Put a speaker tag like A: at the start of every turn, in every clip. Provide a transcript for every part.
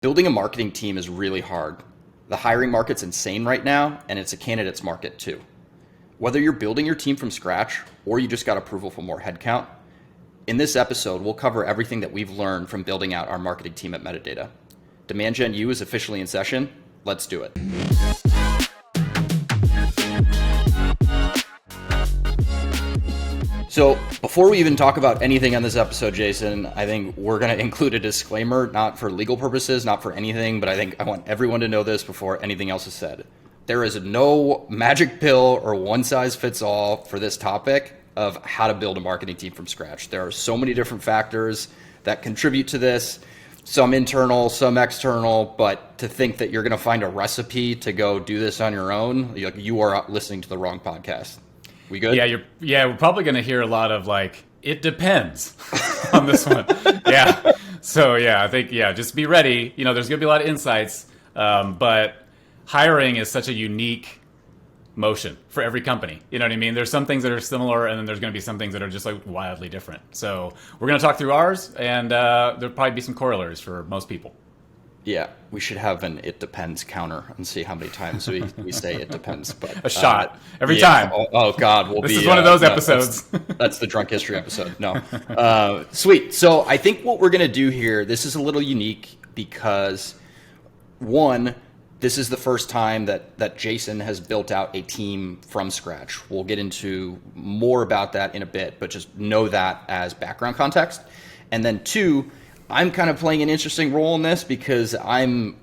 A: Building a marketing team is really hard. The hiring market's insane right now, and it's a candidate's market too. Whether you're building your team from scratch or you just got approval for more headcount, in this episode, we'll cover everything that we've learned from building out our marketing team at Metadata. Demand Gen U is officially in session. Let's do it. So before we even talk about anything on this episode, Jason, I think we're going to include a disclaimer, not for legal purposes, not for anything, but I think I want everyone to know this before anything else is said. There is no magic pill or one size fits all for this topic of how to build a marketing team from scratch. There are so many different factors that contribute to this, some internal, some external, but to think that you're going to find a recipe to go do this on your own, you are listening to the wrong podcast. We good?
B: Yeah, we're probably going to hear a lot of it depends on this one. Yeah. So I think, just be ready. There's going to be a lot of insights, but hiring is such a unique motion for every company. You know what I mean? There's some things that are similar, and then there's going to be some things that are just wildly different. So we're going to talk through ours, and there'll probably be some corollaries for most people.
A: Yeah, we should have an "it depends" counter and see how many times we say "it depends." But
B: a shot every time.
A: Oh God,
B: this is one of those episodes.
A: That's the drunk history episode. No, sweet. So I think what we're gonna do here, this is a little unique because one, this is the first time that Jason has built out a team from scratch. We'll get into more about that in a bit, but just know that as background context. And then two, I'm kind of playing an interesting role in this because I'm,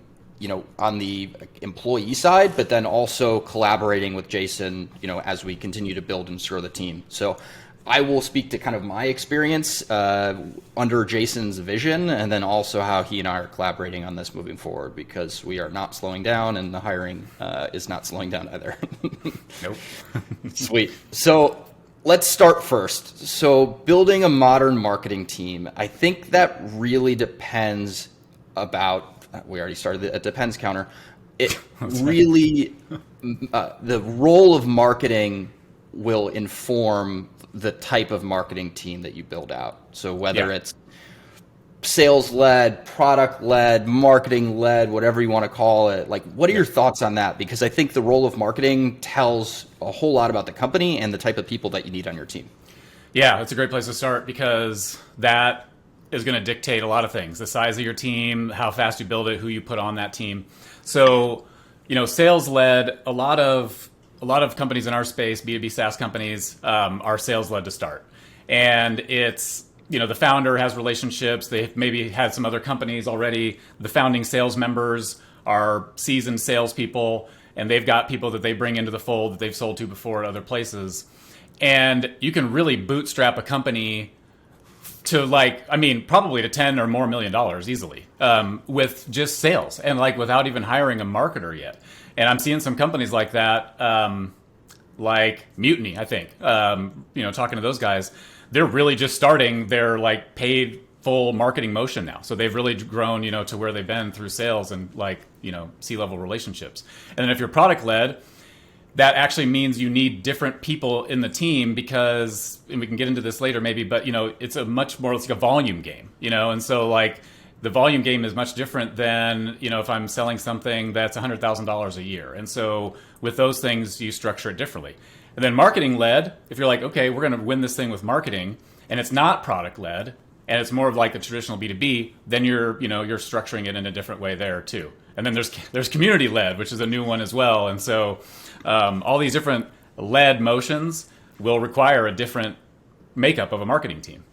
A: on the employee side, but then also collaborating with Jason, as we continue to build and grow the team. So I will speak to kind of my experience under Jason's vision, and then also how he and I are collaborating on this moving forward, because we are not slowing down and the hiring is not slowing down either.
B: Nope.
A: Sweet. So let's start first. So building a modern marketing team, I think that really depends we already started the depends counter. It really, the role of marketing will inform the type of marketing team that you build out. So whether it's sales-led, product-led, marketing-led, whatever you want to call it, what are your thoughts on that? Because I think the role of marketing tells a whole lot about the company and the type of people that you need on your team.
B: Yeah, that's a great place to start, because that is going to dictate a lot of things: the size of your team, how fast you build it, who you put on that team. So, sales-led, a lot of companies in our space, B2B SaaS companies, are sales-led to start. And it's, the founder has relationships. They've maybe had some other companies already. The founding sales members are seasoned salespeople, and they've got people that they bring into the fold that they've sold to before at other places. And you can really bootstrap a company to probably to 10 or more $1 million easily, with just sales and without even hiring a marketer yet. And I'm seeing some companies like that, like Mutiny, I think, talking to those guys, they're really just starting their paid full marketing motion now. So they've really grown, to where they've been through sales and C-level relationships. And then if you're product led, that actually means you need different people in the team, because, and we can get into this later maybe, but it's like a volume game, and so the volume game is much different than, if I'm selling something that's $100,000 a year. And so with those things, you structure it differently. And then marketing led, if you're okay, we're going to win this thing with marketing, and it's not product led, and it's more of the traditional B2B, then you're structuring it in a different way there too. And then there's community led, which is a new one as well. And so all these different led motions will require a different makeup of a marketing team.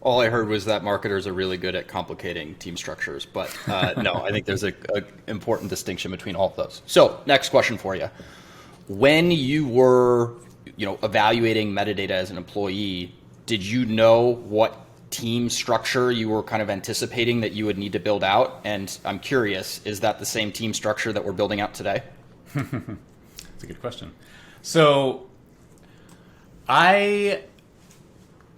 A: All I heard was that marketers are really good at complicating team structures, but no, I think there's a important distinction between all of those. So next question for you. When you were, evaluating Metadata as an employee, did you know what team structure you were kind of anticipating that you would need to build out? And I'm curious, is that the same team structure that we're building out today?
B: That's a good question. So I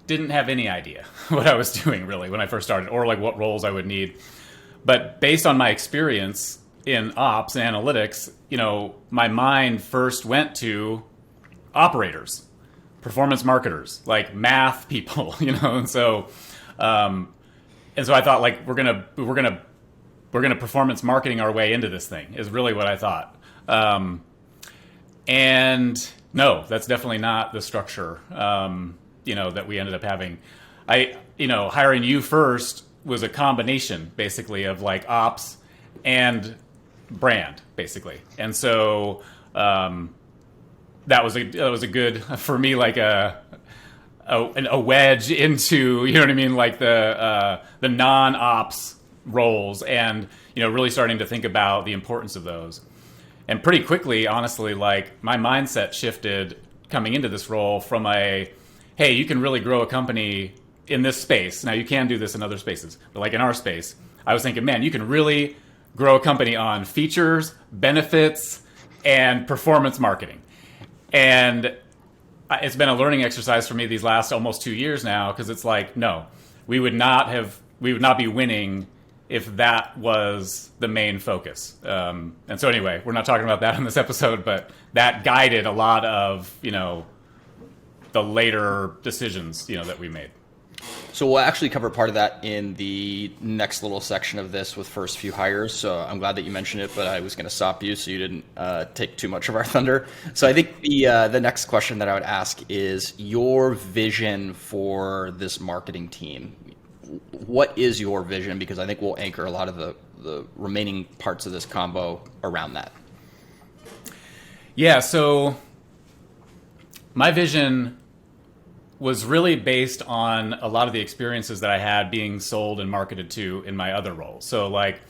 B: didn't have any idea what I was doing really when I first started, or what roles I would need. But based on my experience in ops and analytics, my mind first went to operators, performance marketers, math people, and so I thought we're gonna we're going to performance marketing our way into this thing, is really what I thought. And no, that's definitely not the structure, that we ended up having. Hiring you first was a combination basically of like ops and brand basically. And so, that was a good, for me, like a wedge into, you know what I mean? Like the non-ops roles, and, really starting to think about the importance of those. And pretty quickly, honestly, like my mindset shifted coming into this role from hey, you can really grow a company in this space. Now you can do this in other spaces, but like in our space, I was thinking, man, you can really grow a company on features, benefits, and performance marketing. And it's been a learning exercise for me these last almost 2 years now, because it's like, no, we would not be winning if that was the main focus. And so anyway, we're not talking about that in this episode, but that guided a lot of, the later decisions, that we made.
A: So we'll actually cover part of that in the next little section of this with first few hires. So I'm glad that you mentioned it, but I was going to stop you so you didn't take too much of our thunder. So I think the next question that I would ask is your vision for this marketing team. What is your vision? Because I think we'll anchor a lot of the remaining parts of this combo around that.
B: Yeah, so my vision was really based on a lot of the experiences that I had being sold and marketed to in my other roles. So like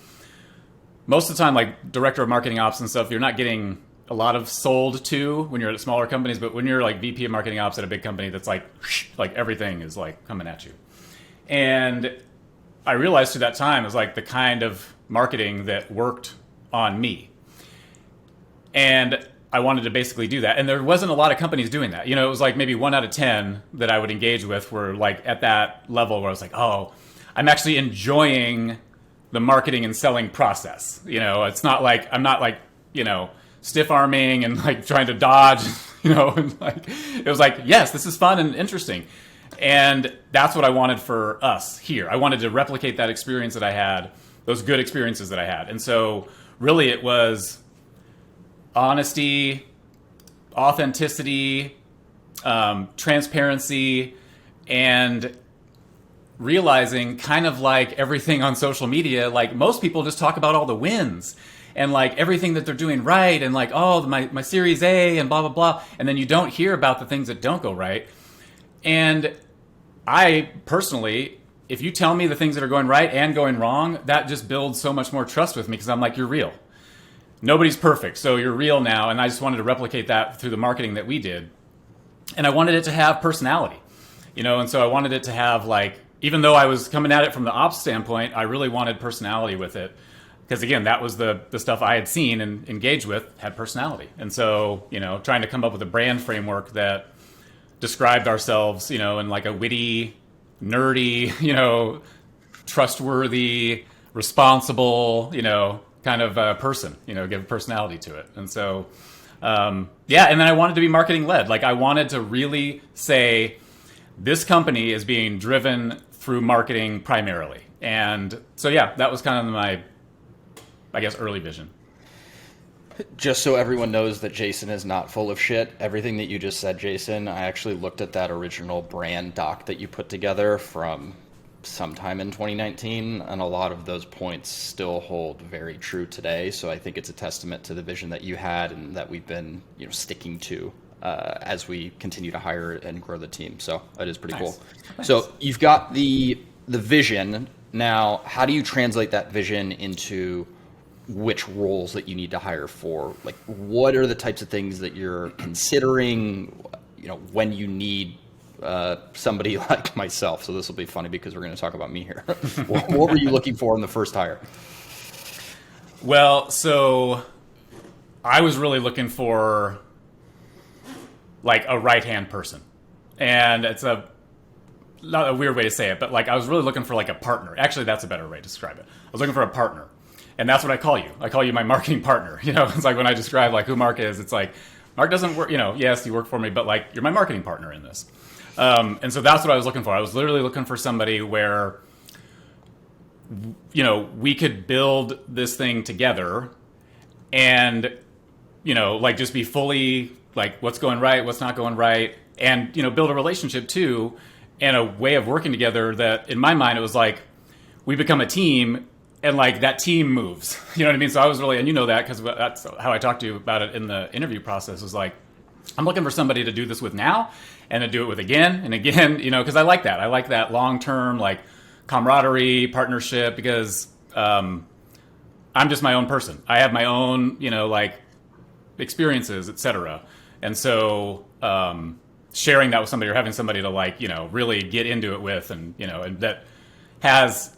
B: most of the time, like director of marketing ops and stuff, you're not getting a lot of sold to when you're at smaller companies, but when you're like VP of marketing ops at a big company, that's like everything is like coming at you. And I realized through that time it was like the kind of marketing that worked on me. And I wanted to basically do that. And there wasn't a lot of companies doing that. It was like maybe 1 out of 10 that I would engage with were like at that level where I was like, oh, I'm actually enjoying the marketing and selling process. It's not like, I'm not like, stiff arming and like trying to dodge, and like, it was like, yes, this is fun and interesting. And that's what I wanted for us here. I wanted to replicate that experience that I had, those good experiences that I had. And so really it was honesty, authenticity, transparency, and realizing kind of like everything on social media, like most people just talk about all the wins and like everything that they're doing right and like, oh, my Series A and blah, blah, blah. And then you don't hear about the things that don't go right. And I personally, if you tell me the things that are going right and going wrong, that just builds so much more trust with me, because I'm like, you're real. Nobody's perfect, so you're real now. And I just wanted to replicate that through the marketing that we did. And I wanted it to have personality, and so I wanted it to have like, even though I was coming at it from the ops standpoint, I really wanted personality with it. Because again, that was the stuff I had seen and engaged with had personality. And so, trying to come up with a brand framework that described ourselves, in like a witty, nerdy, trustworthy, responsible, kind of person, give personality to it. And so, and then I wanted to be marketing led. Like I wanted to really say this company is being driven through marketing primarily. And so, yeah, that was kind of my, I guess, early vision.
A: Just so everyone knows that Jason is not full of shit, everything that you just said, Jason, I actually looked at that original brand doc that you put together from sometime in 2019, and a lot of those points still hold very true today. So I think it's a testament to the vision that you had and that we've been, sticking to as we continue to hire and grow the team. So that is pretty cool. Nice. So you've got the vision. Now, how do you translate that vision into which roles that you need to hire for? Like, what are the types of things that you're considering, when you need somebody like myself? So this will be funny because we're going to talk about me here. What were you looking for in the first hire?
B: Well, so I was really looking for like a right-hand person. And it's not a weird way to say it, but like I was really looking for like a partner. Actually, that's a better way to describe it. I was looking for a partner. And that's what I call you. I call you my marketing partner. It's like when I describe like who Mark is, it's like, Mark doesn't work, yes, you work for me, but like you're my marketing partner in this. And so that's what I was looking for. I was literally looking for somebody where we could build this thing together and, like just be fully like what's going right, what's not going right, and, build a relationship too and a way of working together that in my mind, it was like we become a team and like that team moves. You know what I mean? So I was really, and that because that's how I talked to you about it in the interview process, was like, I'm looking for somebody to do this with now and to do it with again and again, because I like that. I like that long-term, like, camaraderie, partnership, because I'm just my own person. I have my own, like, experiences, etc. And so sharing that with somebody or having somebody to, like, really get into it with and, and that has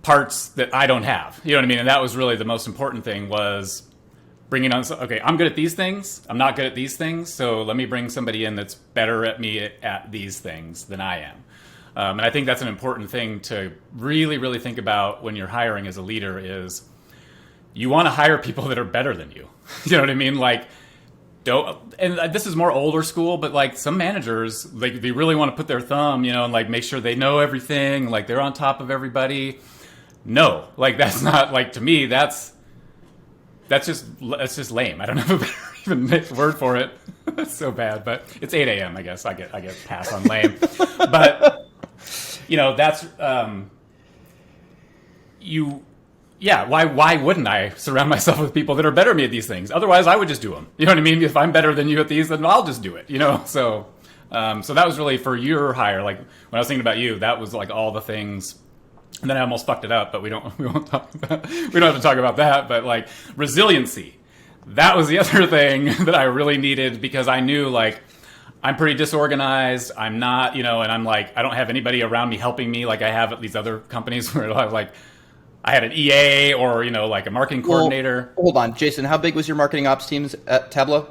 B: parts that I don't have. You know what I mean? And that was really the most important thing, was bringing on, okay, I'm good at these things. I'm not good at these things. So let me bring somebody in that's better at me at these things than I am. And I think that's an important thing to really, really think about when you're hiring as a leader, is you want to hire people that are better than you. You know what I mean? Like, and this is more older school, but like some managers, like they really want to put their thumb, and like make sure they know everything, like they're on top of everybody. No, like that's not, like, to me, that's just lame. I don't have a better even word for it. That's so bad, but it's 8 a.m. I guess I get pass on lame. But that's why wouldn't I surround myself with people that are better than me at these things? Otherwise, I would just do them. You know what I mean? If I'm better than you at these, then I'll just do it. So that was really for your hire. Like, when I was thinking about you, that was like all the things. And then I almost fucked it up, but we don't have to talk about that. But like resiliency, that was the other thing that I really needed, because I knew, like, I'm pretty disorganized. I'm not, and I'm like, I don't have anybody around me helping me like I have at these other companies where I had an EA or, like a marketing coordinator.
A: Well, hold on, Jason, how big was your marketing ops teams at Tableau?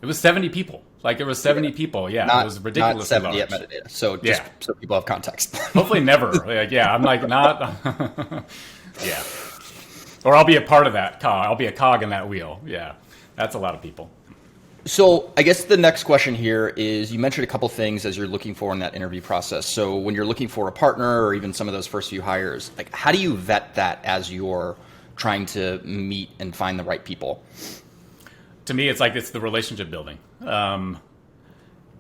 B: It was 70 people. Like, it was 70 people. Yeah, it was ridiculously
A: not 70
B: large.
A: at Metadata. So just so people have context.
B: Hopefully never. Like, I'm like not. Yeah. Or I'll be a part of that cog. I'll be a cog in that wheel. Yeah, that's a lot of people.
A: So I guess the next question here is, you mentioned a couple things as you're looking for in that interview process. So when you're looking for a partner or even some of those first few hires, like, how do you vet that as you're trying to meet and find the right people?
B: To me, it's the relationship building.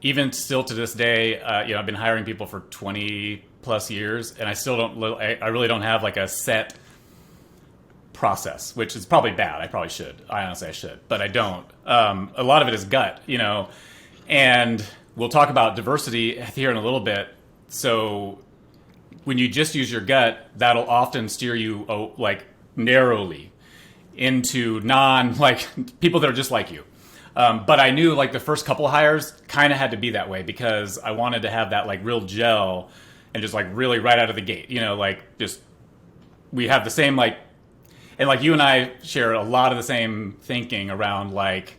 B: Even still to this day, I've been hiring people for 20 plus years, and I really don't have like a set process, which is probably bad. I should, but I don't. A lot of it is gut, and we'll talk about diversity here in a little bit. So when you just use your gut, that'll often steer you like narrowly into people that are just like you. But I knew, like, the first couple of hires kind of had to be that way, because I wanted to have that, like, real gel and just, like, really right out of the gate, like, just we have the same, like, and like you and I share a lot of the same thinking around, like,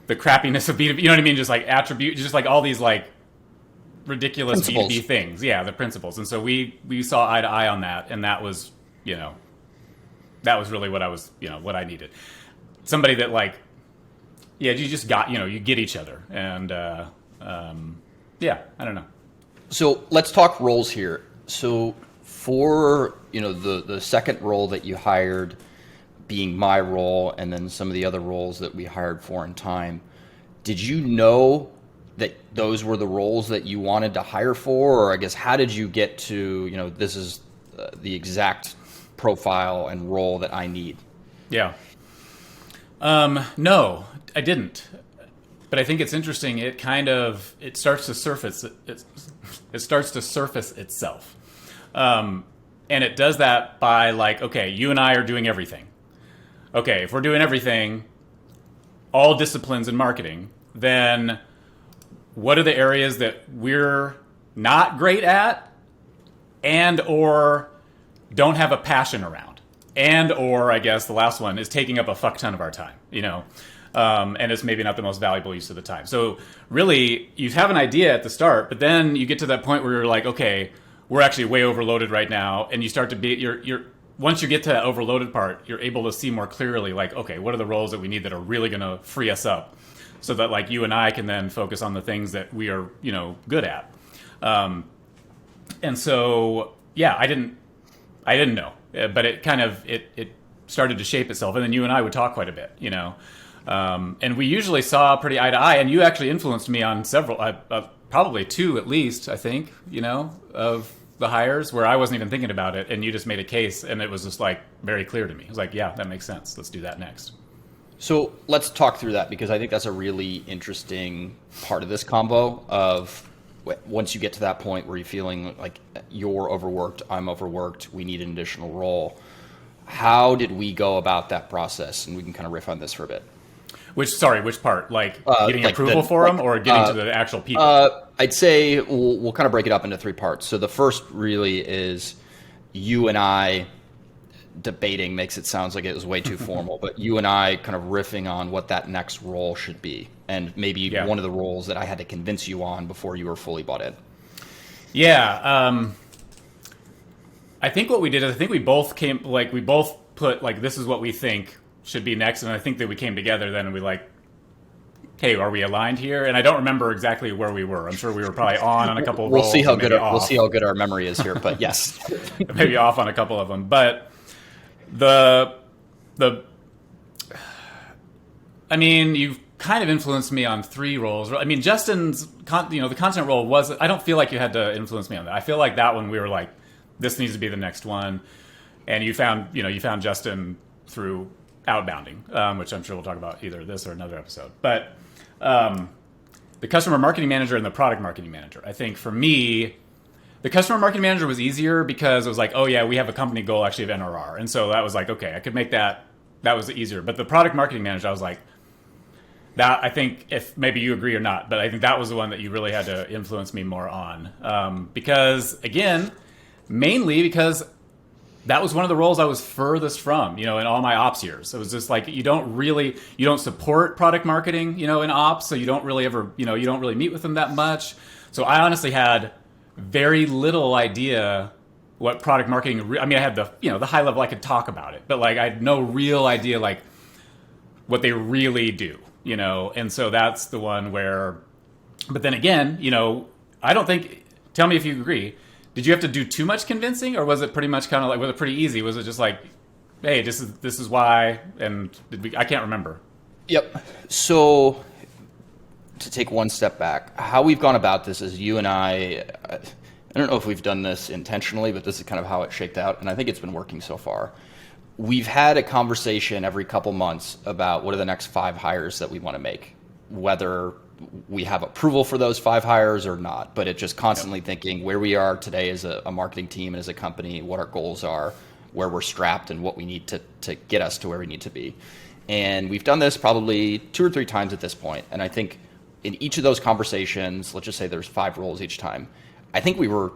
B: the crappiness of B2B, you know what I mean? Just like attribute, just like all these like ridiculous
A: principles.
B: B2B things. Yeah, the principles. And so we saw eye to eye on that, and that was, that was really what I was, what I needed. Somebody that, like, you just got, you get each other. And I don't know.
A: So let's talk roles here. So for, the second role that you hired being my role, and then some of the other roles that we hired for in time, did you know that those were the roles that you wanted to hire for? Or I guess, how did you get to, this is the exact profile and role that I need?
B: Yeah. No, I didn't. But I think it's interesting. It starts to surface. It starts to surface itself. And it does that by, like, okay, you and I are doing everything. Okay, if we're doing everything, all disciplines in marketing, then what are the areas that we're not great at, and or don't have a passion around, and or, I guess the last one is taking up a fuck ton of our time, and it's maybe not the most valuable use of the time. So really, you have an idea at the start, but then you get to that point where you're like, okay, we're actually way overloaded right now, and you start to be you're once you get to that overloaded part, you're able to see more clearly, like, okay, what are the roles that we need that are really going to free us up, so that, like, you and I can then focus on the things that we are, good at. And so, yeah, I didn't I didn't know, but it kind of it started to shape itself, and then you and I would talk quite a bit, and we usually saw pretty eye to eye. And you actually influenced me on several, probably two at least, I think, of the hires where I wasn't even thinking about it, and you just made a case, and it was just like very clear to me. It was like, yeah, that makes sense. Let's do that next.
A: So let's talk through that, because I think that's a really interesting part of this combo of once you get to that point where you're feeling like you're overworked, I'm overworked, we need an additional role. How did we go about that process? And we can kind of riff on this for a bit.
B: Which part? Like getting approval for them, or getting to the actual people?
A: I'd say we'll kind of break it up into three parts. So the first really is you and I debating, makes it sound like it was way too formal, but you and I kind of riffing on what that next role should be, and maybe one of the roles that I had to convince you on before you were fully bought in.
B: Yeah. I think what we did is we both put like, this is what we think should be next. And I think that we came together then and we like, hey, are we aligned here? And I don't remember exactly where we were. I'm sure we were probably on a couple of roles.
A: We'll see how good our memory is here, but yes.
B: Maybe off on a couple of them. But you've kind of influenced me on three roles. I mean, Justin's, the content role I don't feel like you had to influence me on that. I feel like that one we were like, this needs to be the next one. And you found Justin through outbounding, which I'm sure we'll talk about either this or another episode. But the customer marketing manager and the product marketing manager, I think for me, the customer marketing manager was easier because it was like, oh yeah, we have a company goal actually of NRR. And so that was like, okay, I could make that was easier. But the product marketing manager, I was like, that, I think, if maybe you agree or not, but I think that was the one that you really had to influence me more on. Because again, mainly because that was one of the roles I was furthest from, in all my ops years. It was just like, you don't support product marketing, in ops. So you don't really ever, you don't really meet with them that much. So I honestly had very little idea what product marketing, I had the high level, I could talk about it, but like, I had no real idea, like what they really do, and so that's the one where, but then again, I don't think, tell me if you agree, did you have to do too much convincing, or was it pretty much kind of like, was it pretty easy? Was it just like, hey, this is why, and I can't remember.
A: Yep. So to take one step back, how we've gone about this is you and I don't know if we've done this intentionally, but this is kind of how it shaked out, and I think it's been working so far. We've had a conversation every couple months about what are the next 5 hires that we want to make, whether we have approval for those 5 hires or not, but it's just constantly thinking where we are today as a marketing team and as a company, what our goals are, where we're strapped, and what we need to get us to where we need to be. And we've done this probably 2 or 3 times at this point. And I think in each of those conversations, let's just say there's 5 roles each time, I think we were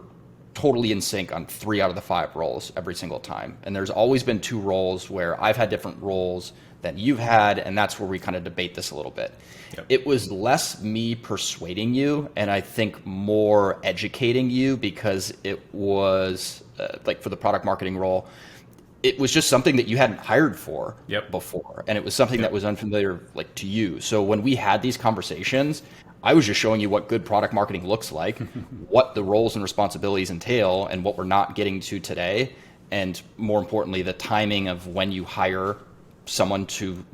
A: totally in sync on 3 out of the 5 roles every single time. And there's always been 2 roles where I've had different roles than you've had, and that's where we kind of debate this a little bit. Yep. It was less me persuading you, and I think more educating you, because it was like for the product marketing role, it was just something that you hadn't hired for before, and it was something that was unfamiliar like to you. So when we had these conversations, I was just showing you what good product marketing looks like, what the roles and responsibilities entail, and what we're not getting to today, and more importantly, the timing of when you hire someone to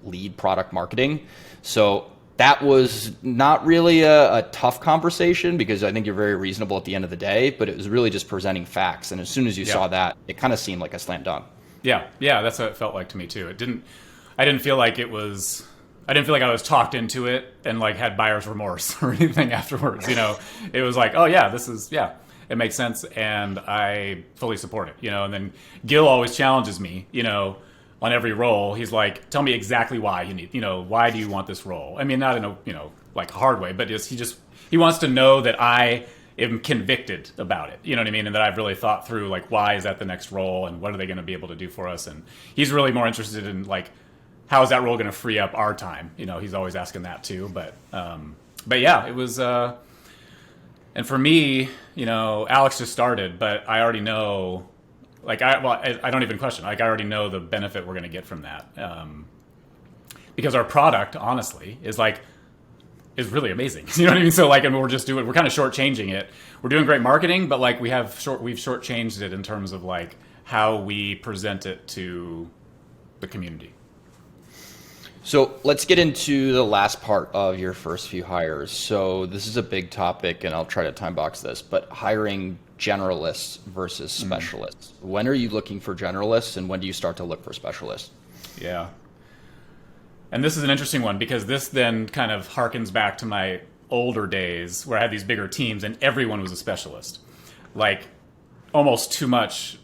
A: lead product marketing. So that was not really a tough conversation, because I think you're very reasonable at the end of the day, but it was really just presenting facts. And as soon as you saw that, it kind of seemed like a slam dunk. Yeah, that's what it felt like to me too. I didn't feel like I was talked into it and like had buyer's remorse or anything afterwards. It was like, oh yeah, it makes sense, and I fully support it. And then Gil always challenges me, on every role. He's like, tell me exactly why you need, why do you want this role? I mean, not in a, like hard way, but he wants to know that I am convicted about it. You know what I mean? And that I've really thought through, like, why is that the next role, and what are they going to be able to do for us? And he's really more interested in like, how is that role going to free up our time? He's always asking that too. But yeah, it was, and for me, Alex just started, but I already know, like, I don't even question. Like, I already know the benefit we're going to get from that, because our product, honestly, is really amazing. You know what I mean? So like, and we're kind of shortchanging it. We're doing great marketing, but like we've shortchanged it in terms of like
B: how we present it to the community.
A: So let's get into the last part of your first few hires. So this is a big topic, and I'll try to time box this, but hiring generalists versus specialists. When are you looking for generalists, and when do you start to look for specialists?
B: Yeah. And this is an interesting one because this then kind of harkens back to my older days where I had these bigger teams and everyone was a specialist. Like almost too much,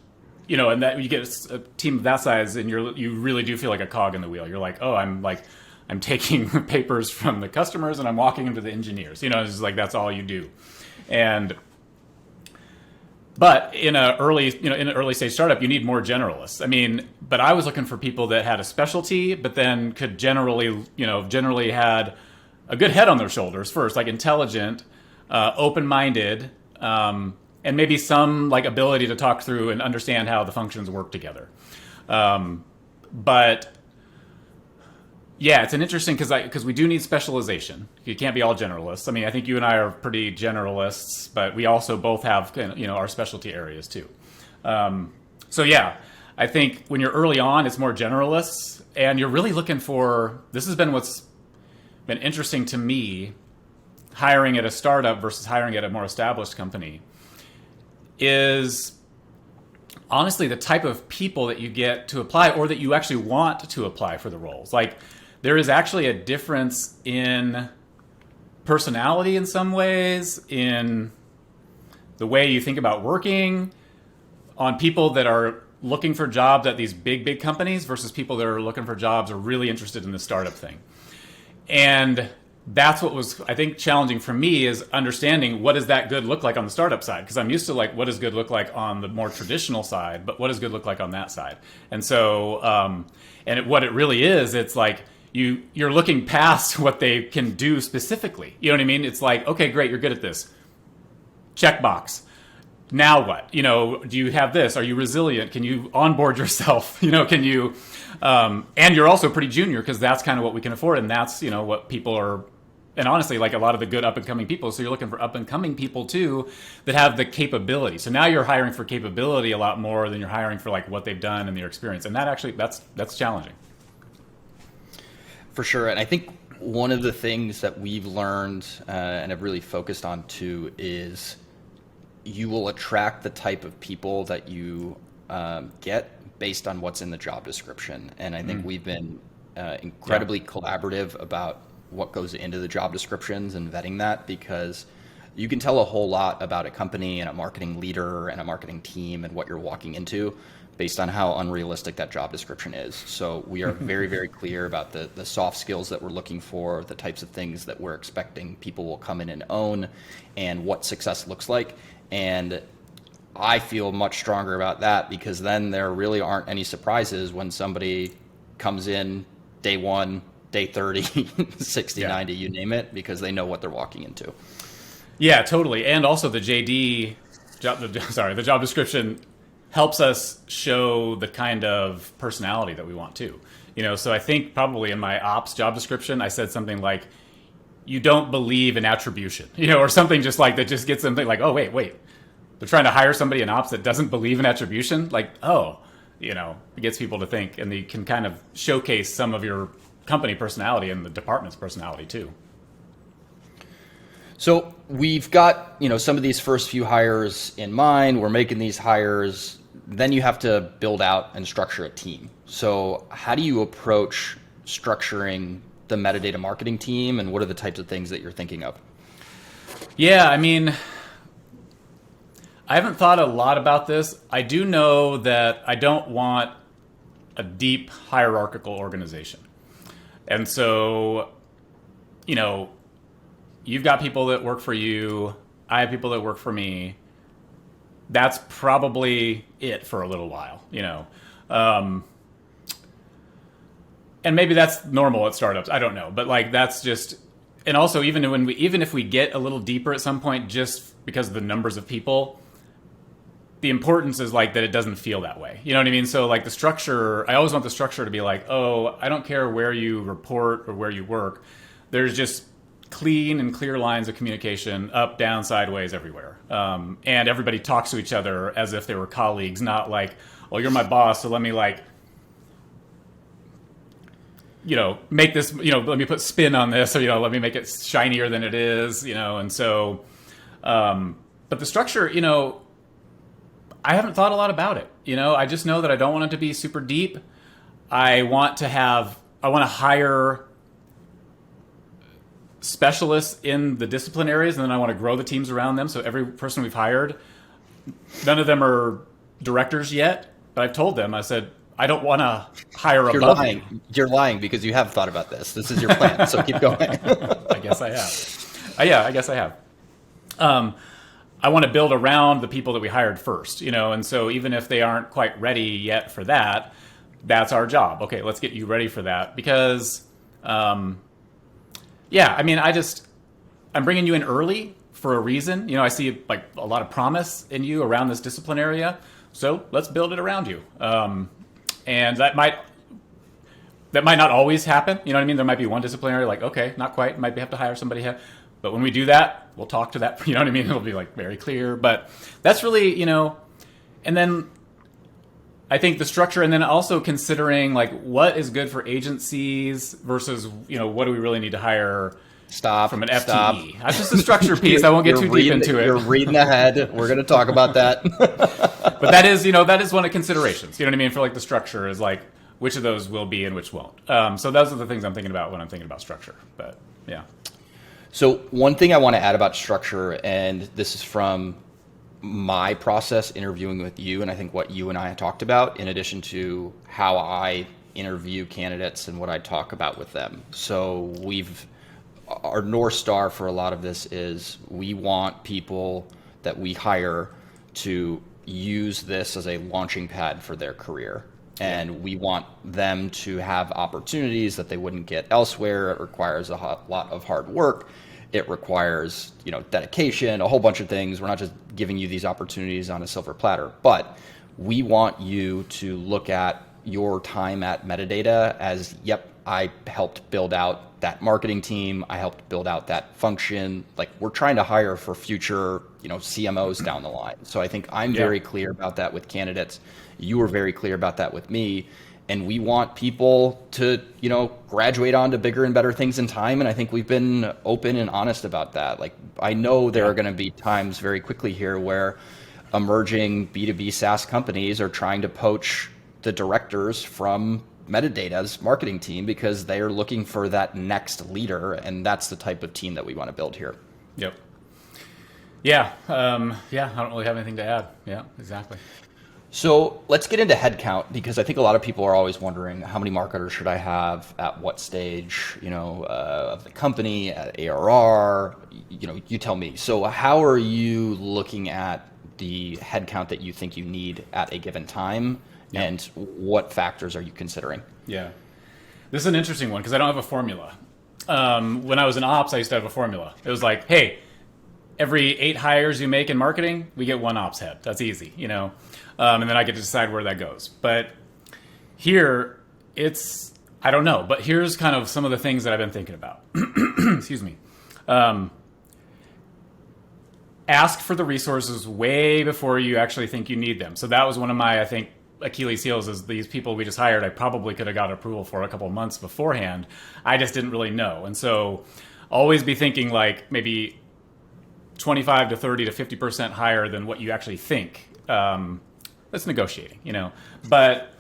B: and that you get a team of that size and you really do feel like a cog in the wheel. You're like, oh, I'm taking papers from the customers and I'm walking them to the engineers. It's just like that's all you do. But in an early stage startup, you need more generalists. But I was looking for people that had a specialty, but then could generally had a good head on their shoulders first, like intelligent, open-minded, and maybe some like ability to talk through and understand how the functions work together. But yeah, it's an interesting because we do need specialization. You can't be all generalists. I think you and I are pretty generalists, but we also both have our specialty areas too. So yeah, I think when you're early on, it's more generalists, and you're really looking for. This has been what's been interesting to me, hiring at a startup versus hiring at a more established company, is honestly the type of people that you get to apply or that you actually want to apply for the roles. Like there is actually a difference in personality in some ways, in the way you think about working, on people that are looking for jobs at these big companies versus people that are looking for jobs or really interested in the startup thing. And that's what was, I think, challenging for me is understanding what does that good look like on the startup side? Because I'm used to like, what does good look like on the more traditional side, but what does good look like on that side? And so, what it really is, it's like you're looking past what they can do specifically. You know what I mean? It's like, okay, great, you're good at this. Checkbox. Now what? Do you have this? Are you resilient? Can you onboard yourself? Can you, and you're also pretty junior because that's kind of what we can afford. And that's, what people are, and honestly, like a lot of the good up and coming people. So you're looking for up and coming people too, that have the capability. So now you're hiring for capability a lot more than you're hiring for like what they've done and their experience. And that actually, that's challenging.
A: For sure. And I think one of the things that we've learned and have really focused on too is you will attract the type of people that you get based on what's in the job description. And I think we've been incredibly collaborative about what goes into the job descriptions and vetting that, because you can tell a whole lot about a company and a marketing leader and a marketing team and what you're walking into based on how unrealistic that job description is. So we are very, very clear about the soft skills that we're looking for, the types of things that we're expecting people will come in and own, and what success looks like. And I feel much stronger about that because then there really aren't any surprises when somebody comes in day 1, day 30, 60, 90, you name it, because they know what they're walking into.
B: Yeah, totally. And also the the job description helps us show the kind of personality that we want too. So I think probably in my ops job description, I said something like, you don't believe in attribution, or something just like that just gets them like, oh, wait. They're trying to hire somebody in ops that doesn't believe in attribution. Like, oh, it gets people to think, and they can kind of showcase some of your company personality and the department's personality too.
A: So we've got, some of these first few hires in mind. We're making these hires. Then you have to build out and structure a team. So how do you approach structuring the metadata marketing team, and what are the types of things that you're thinking of?
B: Yeah, I haven't thought a lot about this. I do know that I don't want a deep hierarchical organization. And so, you've got people that work for you. I have people that work for me. That's probably it for a little while, and maybe that's normal at startups. I don't know, but like that's just. And also, even if we get a little deeper at some point, just because of the numbers of people, the importance is like that it doesn't feel that way. You know what I mean? So like the structure, I always want the structure to be like, oh, I don't care where you report or where you work. There's just clean and clear lines of communication, up, down, sideways, everywhere. And everybody talks to each other as if they were colleagues, not like, well, you're my boss, so let me make this, let me put spin on this, or, let me make it shinier than it is, and so, but the structure, I haven't thought a lot about it. I just know that I don't want it to be super deep. I want to hire specialists in the discipline areas, and then I want to grow the teams around them. So every person we've hired, none of them are directors yet, but I've told them, I said, I don't want to hire above me.
A: You're lying because you have thought about this. This is your plan, so keep going.
B: I guess I have. I guess I have. I want to build around the people that we hired first, and so even if they aren't quite ready yet for that, that's our job. Okay, let's get you ready for that because, I'm bringing you in early for a reason. I see like a lot of promise in you around this discipline area, so let's build it around you. And that might not always happen. You know what I mean? There might be one disciplinary, like, okay, not quite, might have to hire somebody here. But when we do that, we'll talk to that, you know what I mean? It'll be like very clear. But that's really, and then I think the structure, and then also considering like what is good for agencies versus, what do we really need to hire from an FTE? That's just the structure piece. I won't get too deep into it.
A: You're reading ahead. We're going to talk about that.
B: But that is one of the considerations. You know what I mean? For like the structure is like which of those will be and which won't. So those are the things I'm thinking about when I'm thinking about structure. But yeah.
A: So one thing I want to add about structure, and this is from my process interviewing with you, and I think what you and I talked about, in addition to how I interview candidates and what I talk about with them. So our North Star for a lot of this is we want people that we hire to use this as a launching pad for their career. And we want them to have opportunities that they wouldn't get elsewhere. It requires a lot of hard work. It requires, dedication, a whole bunch of things. We're not just giving you these opportunities on a silver platter, but we want you to look at your time at Metadata as, yep, I helped build out that marketing team. I helped build out that function. Like we're trying to hire for future, CMOs down the line. So I think I'm very clear about that with candidates. You were very clear about that with me. And we want people to, graduate on to bigger and better things in time. And I think we've been open and honest about that. Like I know there are going to be times very quickly here where emerging B2B SaaS companies are trying to poach the directors from Metadata's marketing team because they are looking for that next leader. And that's the type of team that we want to build here.
B: Yep. Yeah. I don't really have anything to add. Yeah, exactly.
A: So let's get into headcount because I think a lot of people are always wondering how many marketers should I have at what stage, of the company, at ARR, you tell me. So how are you looking at the headcount that you think you need at a given time? Yep. And what factors are you considering?
B: Yeah, this is an interesting one because I don't have a formula. When I was in ops, I used to have a formula. It was like, hey, every 8 hires you make in marketing, we get 1 ops head. That's easy, and then I get to decide where that goes. But here, I don't know. But here's kind of some of the things that I've been thinking about. Excuse me. Ask for the resources way before you actually think you need them. So that was one of my, I think, Achilles heels is these people we just hired, I probably could have got approval for a couple of months beforehand. I just didn't really know. And so always be thinking like maybe 25 to 30 to 50% higher than what you actually think. That's negotiating, But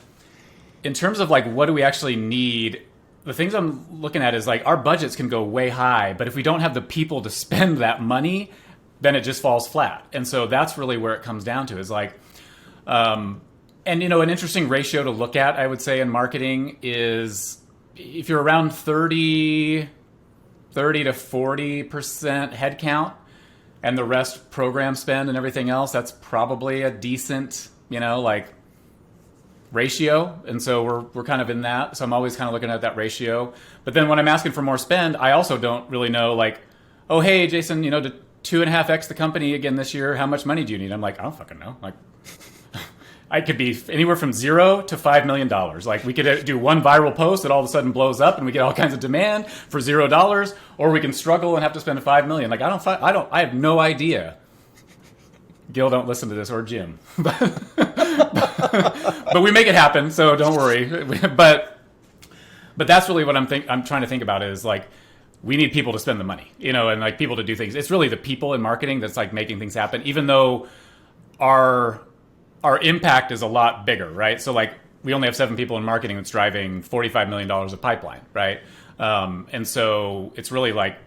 B: in terms of like what do we actually need, the things I'm looking at is like our budgets can go way high, but if we don't have the people to spend that money, then it just falls flat. And so that's really where it comes down to is like, and an interesting ratio to look at, I would say in marketing is if you're around 30 to 40% headcount and the rest program spend and everything else, that's probably a decent, ratio. And so we're kind of in that. So I'm always kind of looking at that ratio. But then when I'm asking for more spend, I also don't really know like, oh, hey, Jason, to 2.5x the company again this year, how much money do you need? I'm like, I don't fucking know. Like, I could be anywhere from $0 to $5 million. Like we could do one viral post that all of a sudden blows up and we get all kinds of demand for $0, or we can struggle and have to spend $5 million. Like I have no idea. Gil, don't listen to this, or Jim. but we make it happen, so don't worry. But that's really what I'm trying to think about is like, we need people to spend the money, and like people to do things. It's really the people in marketing that's like making things happen, even though our impact is a lot bigger, right? So like we only have 7 people in marketing that's driving $45 million of pipeline, right? And so it's really like,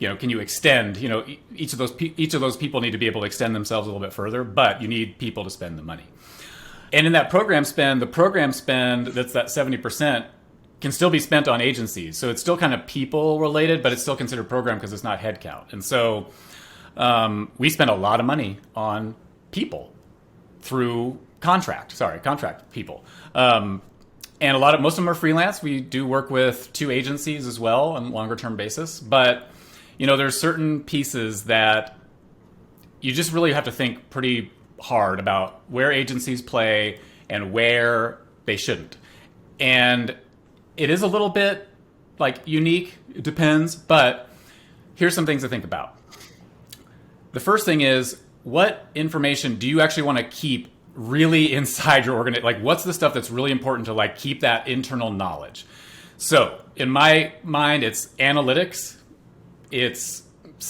B: can you extend, each of those people need to be able to extend themselves a little bit further, but you need people to spend the money. And in that program spend, that's that 70% can still be spent on agencies. So it's still kind of people related, but it's still considered program because it's not headcount. And so we spend a lot of money on people through contract people. And most of them are freelance. We do work with 2 agencies as well on a longer term basis. But, there's certain pieces that you just really have to think pretty hard about where agencies play and where they shouldn't. And it is a little bit like unique. It depends. But here's some things to think about. The first thing is, what information do you actually want to keep really inside your organization? Like, what's the stuff that's really important to like keep that internal knowledge? So in my mind, it's analytics. It's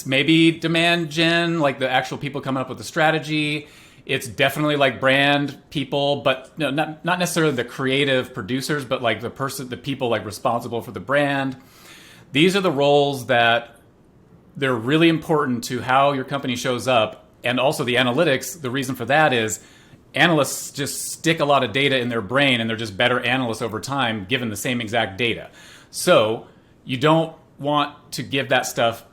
B: maybe demand gen, like the actual people coming up with the strategy. It's definitely like brand people, but not necessarily the creative producers, but like the people like responsible for the brand. These are the roles that they're really important to how your company shows up. And also the analytics, the reason for that is analysts just stick a lot of data in their brain and they're just better analysts over time given the same exact data. So you don't want to give that stuff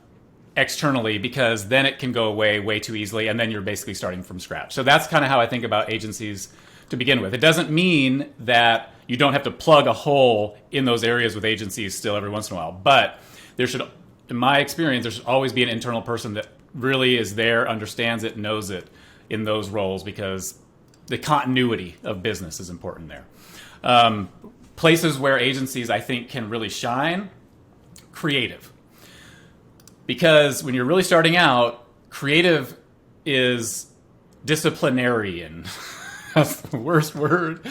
B: externally because then it can go away way too easily and then you're basically starting from scratch. So that's kind of how I think about agencies to begin with. It doesn't mean that you don't have to plug a hole in those areas with agencies still every once in a while, but there should, in my experience, there should always be an internal person that really is there, understands it, knows it in those roles because the continuity of business is important there. Places where agencies, I think, can really shine, creative. Because when you're really starting out, creative is disciplinarian. That's the worst word.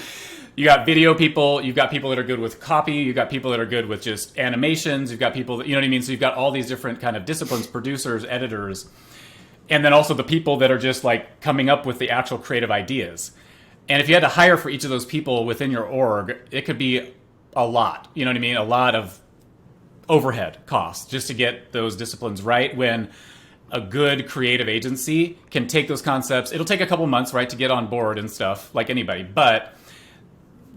B: You got video people, you've got people that are good with copy, you've got people that are good with just animations, you've got people that, you know what I mean? So you've got all these different kind of disciplines, producers, editors, and then also the people that are just like coming up with the actual creative ideas. And if you had to hire for each of those people within your org, it could be a lot, you know what I mean? A lot of overhead costs just to get those disciplines right, when a good creative agency can take those concepts. It'll take a couple months, right, to get on board and stuff like anybody, but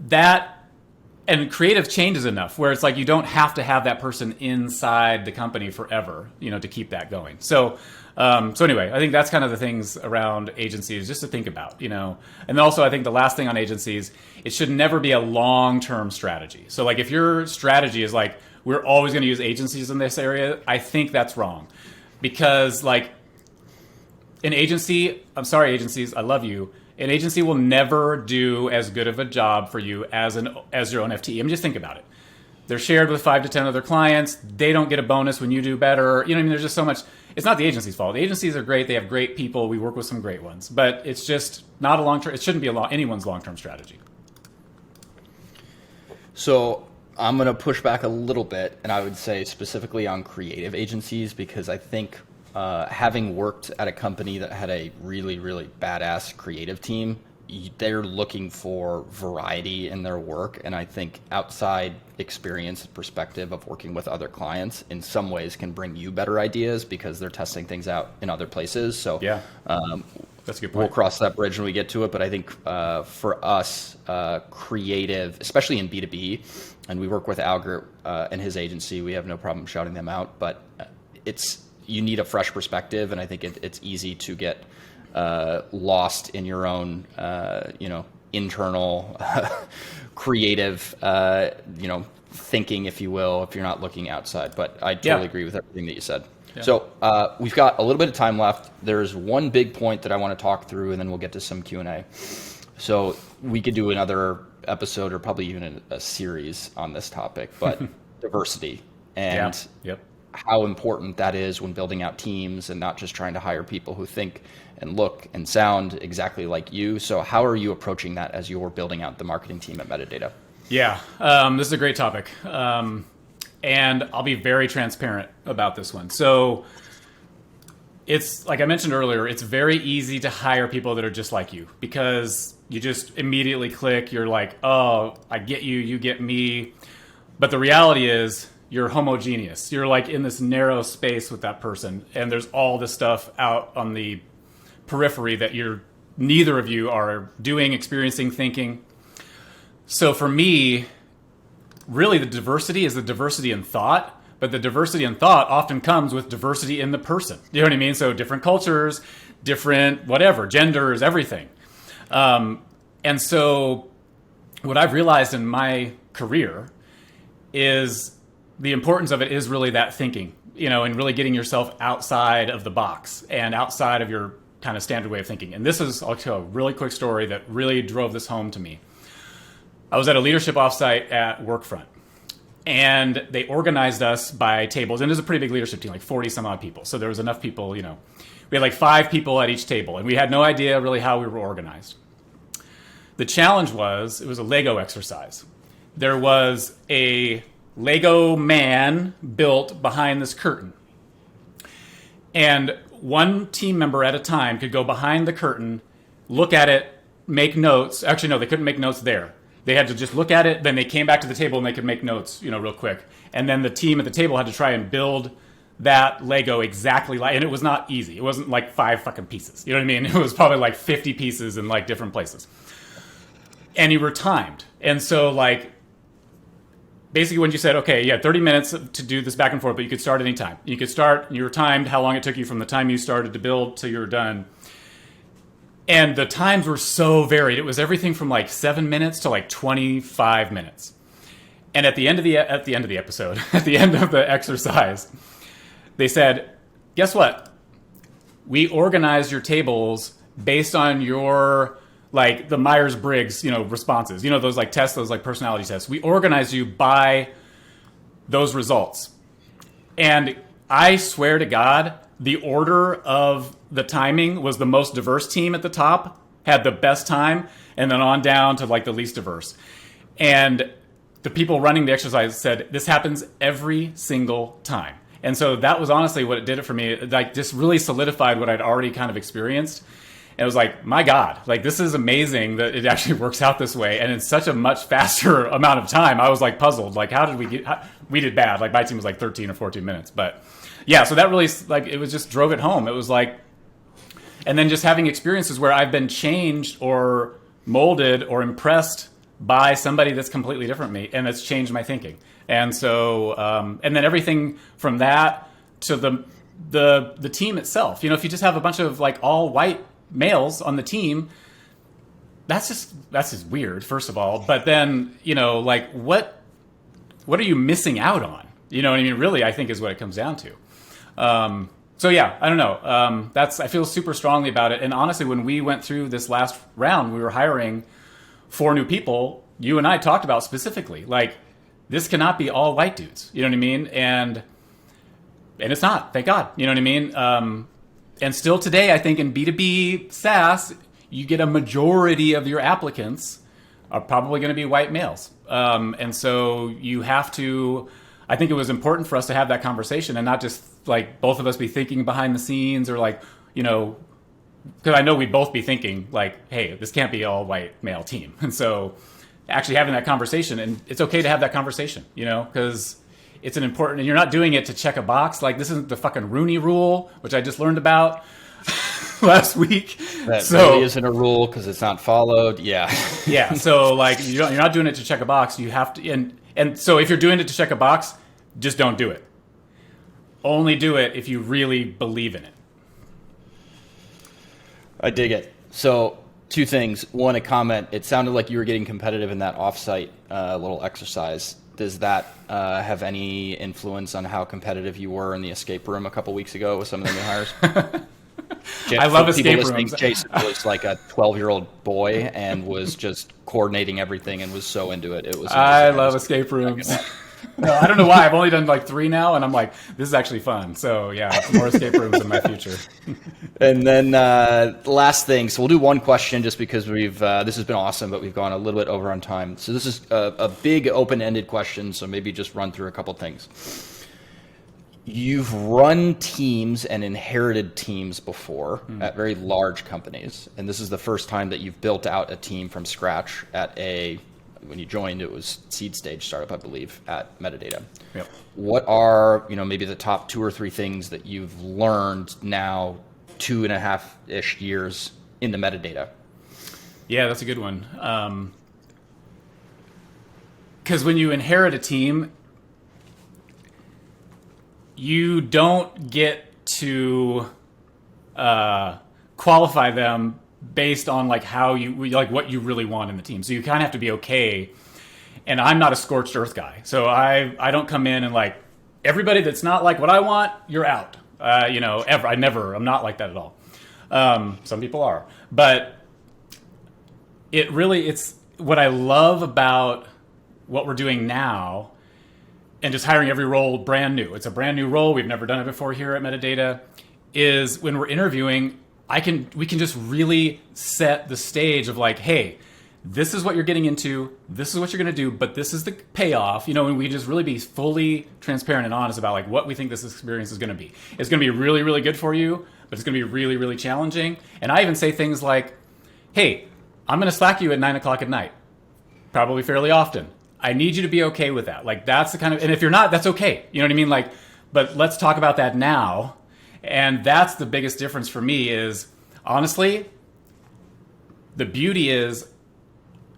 B: that, and creative changes enough where it's like you don't have to have that person inside the company forever, to keep that going. So anyway, I think that's kind of the things around agencies just to think about, And then also I think the last thing on agencies, it should never be a long-term strategy. So like if your strategy is like, we're always going to use agencies in this area, I think that's wrong. Because like an agency, I'm sorry agencies, I love you, an agency will never do as good of a job for you as your own FTE. I mean, just think about it. They're shared with 5 to 10 other clients. They don't get a bonus when you do better. You know what I mean? There's just so much. It's not the agency's fault. The agencies are great. They have great people. We work with some great ones. But it's just not a long-term, it shouldn't be anyone's long-term strategy.
A: So I'm going to push back a little bit, and I would say specifically on creative agencies, because I think having worked at a company that had a really, really badass creative team, they're looking for variety in their work. And I think outside experience and perspective of working with other clients in some ways can bring you better ideas because they're testing things out in other places. So yeah, that's a good point. We'll cross that bridge when we get to it. But I think for us, creative, especially in B2B, and we work with Alger and his agency, we have no problem shouting them out, but you need a fresh perspective. And I think it's easy to get lost in your own, internal creative, thinking, if you will, if you're not looking outside. But I totally agree with everything that you said. Yeah. So we've got a little bit of time left. There's one big point that I want to talk through, and then we'll get to some Q&A. So we could do another episode or probably even a series on this topic, but diversity. And how important that is when building out teams and not just trying to hire people who think and look and sound exactly like you. So how are you approaching that as you're building out the marketing team at Metadata?
B: Yeah, this is a great topic. And I'll be very transparent about this one. So it's like I mentioned earlier, it's very easy to hire people that are just like you because you just immediately click. You're like, oh, I get you, you get me. But the reality is you're homogeneous. You're like in this narrow space with that person. And there's all this stuff out on the periphery that neither of you are doing, experiencing, thinking. So for me, really the diversity is the diversity in thought, but the diversity in thought often comes with diversity in the person. You know what I mean? So different cultures, different whatever, genders, everything. And so what I've realized in my career is the importance of it is really that thinking, and really getting yourself outside of the box and outside of your kind of standard way of thinking. And I'll tell a really quick story that really drove this home to me. I was at a leadership offsite at Workfront, and they organized us by tables. And it was a pretty big leadership team, like 40 some odd people. So there was enough people, we had like 5 people at each table, and we had no idea really how we were organized. The challenge was, it was a Lego exercise. There was a Lego man built behind this curtain. And one team member at a time could go behind the curtain, look at it, make notes. Actually, no, they couldn't make notes there. They had to just look at it, then they came back to the table and they could make notes, real quick. And then the team at the table had to try and build that Lego exactly like, and it was not easy. It wasn't like 5 fucking pieces. You know what I mean? It was probably like 50 pieces in like different places. And you were timed. And so like, basically when you said, okay, you had 30 minutes to do this back and forth, but you could start anytime. You could start, and you were timed how long it took you from the time you started to build till you were done. And the times were so varied. It was everything from like 7 minutes to like 25 minutes. And at the end of the episode, at the end of the exercise, they said, guess what? We organized your tables based on your like the Myers-Briggs, responses. Those like tests, those like personality tests. We organized you by those results. And I swear to God, the order of the timing was the most diverse team at the top, had the best time, and then on down to like the least diverse. And the people running the exercise said, this happens every single time. And so that was honestly what it did it for me. It like just really solidified what I'd already kind of experienced. And it was like, my God, like this is amazing that it actually works out this way. And in such a much faster amount of time, I was like puzzled. Like, how did we did bad. Like my team was like 13 or 14 minutes. But yeah, so that really like, it was just drove it home. It was like, and then just having experiences where I've been changed or molded or impressed by somebody that's completely different from me, and it's changed my thinking. And so, and then everything from that to the team itself. If you just have a bunch of like all white males on the team, that's just weird, first of all. But then, like what are you missing out on? You know what I mean? Really, I think is what it comes down to. So yeah, I don't know. I feel super strongly about it. And honestly, when we went through this last round, we were hiring 4 new people. You and I talked about specifically, like, this cannot be all white dudes. You know what I mean? And it's not, thank God. You know what I mean? And still today, I think in B2B SaaS, you get a majority of your applicants are probably going to be white males. And so you have to, I think it was important for us to have that conversation and not just like both of us be thinking behind the scenes or like, because I know we'd both be thinking like, hey, this can't be all white male team. And so actually having that conversation, and it's okay to have that conversation, because it's an important, and you're not doing it to check a box. Like this isn't the fucking Rooney rule, which I just learned about last week.
A: That really isn't a rule because it's not followed. Yeah.
B: Yeah. So like you're not doing it to check a box. You have to, and so if you're doing it to check a box, just don't do it. Only do it if you really believe in it.
A: I dig it. So 2 things. 1, a comment. It sounded like you were getting competitive in that offsite little exercise. Does that have any influence on how competitive you were in the escape room a couple weeks ago with some of the new hires?
B: I love escape rooms.
A: Jason was like a 12-year-old boy and was just coordinating everything and was so into it. It was.
B: I love escape rooms. No, I don't know why. I've only done like 3 now, and I'm like, this is actually fun. So yeah, more escape rooms in my future.
A: And then last thing, so we'll do one question just because we've this has been awesome, but we've gone a little bit over on time. So this is a big open-ended question, so maybe just run through a couple things. You've run teams and inherited teams before at very large companies, and this is the first time that you've built out a team from scratch at when you joined, it was seed stage startup, I believe, at Metadata.
B: Yep.
A: What are, maybe the top 2 or 3 things that you've learned now 2.5-ish years into Metadata?
B: Yeah, that's a good one. Because when you inherit a team, you don't get to qualify them based on like how you like what you really want in the team. So you kind of have to be okay. And I'm not a scorched earth guy, so I don't come in and like everybody that's not like what I want, you're out. Ever. I'm not like that at all. Some people are, but it's what I love about what we're doing now, and just hiring every role brand new. It's a brand new role. We've never done it before here at Metadata. Is when we're interviewing, we can just really set the stage of like, hey, this is what you're getting into, this is what you're going to do, but this is the payoff, and we just really be fully transparent and honest about like what we think this experience is going to be. It's going to be really, really good for you, but it's going to be really, really challenging. And I even say things like, hey, I'm going to Slack you at 9:00 at night, probably fairly often. I need you to be okay with that. Like that's the kind of, and if you're not, that's okay. You know what I mean? Like, but let's talk about that now. And that's the biggest difference for me is, honestly, the beauty is,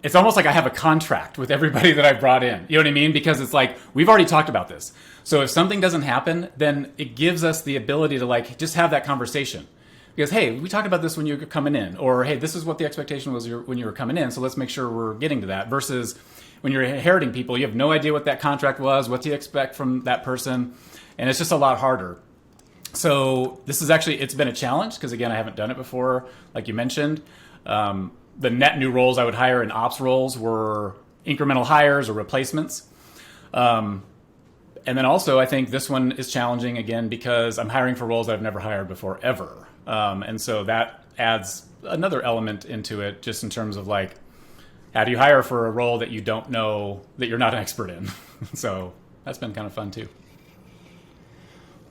B: it's almost like I have a contract with everybody that I brought in. You know what I mean? Because it's like, we've already talked about this. So if something doesn't happen, then it gives us the ability to like, just have that conversation. Because, hey, we talked about this when you were coming in. Or, hey, this is what the expectation was when you were coming in. So let's make sure we're getting to that. Versus when you're inheriting people, you have no idea what that contract was, what do you expect from that person. And it's just a lot harder. So this is actually, it's been a challenge because, again, I haven't done it before, like you mentioned. The net new roles I would hire in ops roles were incremental hires or replacements. And then also, I think this one is challenging, again, because I'm hiring for roles that I've never hired before, ever. And so that adds another element into it, just in terms of like, how do you hire for a role that you don't know, that you're not an expert in? So that's been kind of fun too.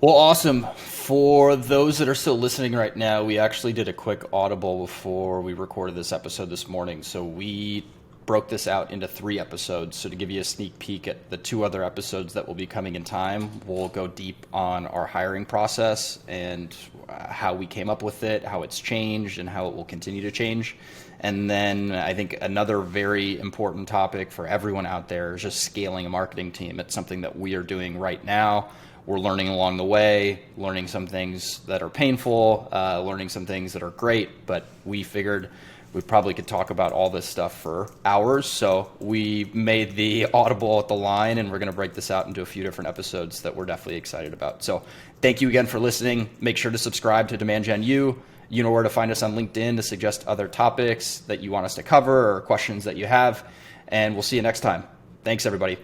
A: Well, awesome. For those that are still listening right now, we actually did a quick audible before we recorded this episode this morning. So we broke this out into 3 episodes. So to give you a sneak peek at the 2 other episodes that will be coming in time, we'll go deep on our hiring process and how we came up with it, how it's changed, and how it will continue to change. And then I think another very important topic for everyone out there is just scaling a marketing team. It's something that we are doing right now. We're learning along the way, learning some things that are painful, learning some things that are great, but we figured we probably could talk about all this stuff for hours. So we made the audible at the line, and we're going to break this out into a few different episodes that we're definitely excited about. So thank you again for listening. Make sure to subscribe to Demand Gen U. You know where to find us on LinkedIn to suggest other topics that you want us to cover or questions that you have. And we'll see you next time. Thanks, everybody.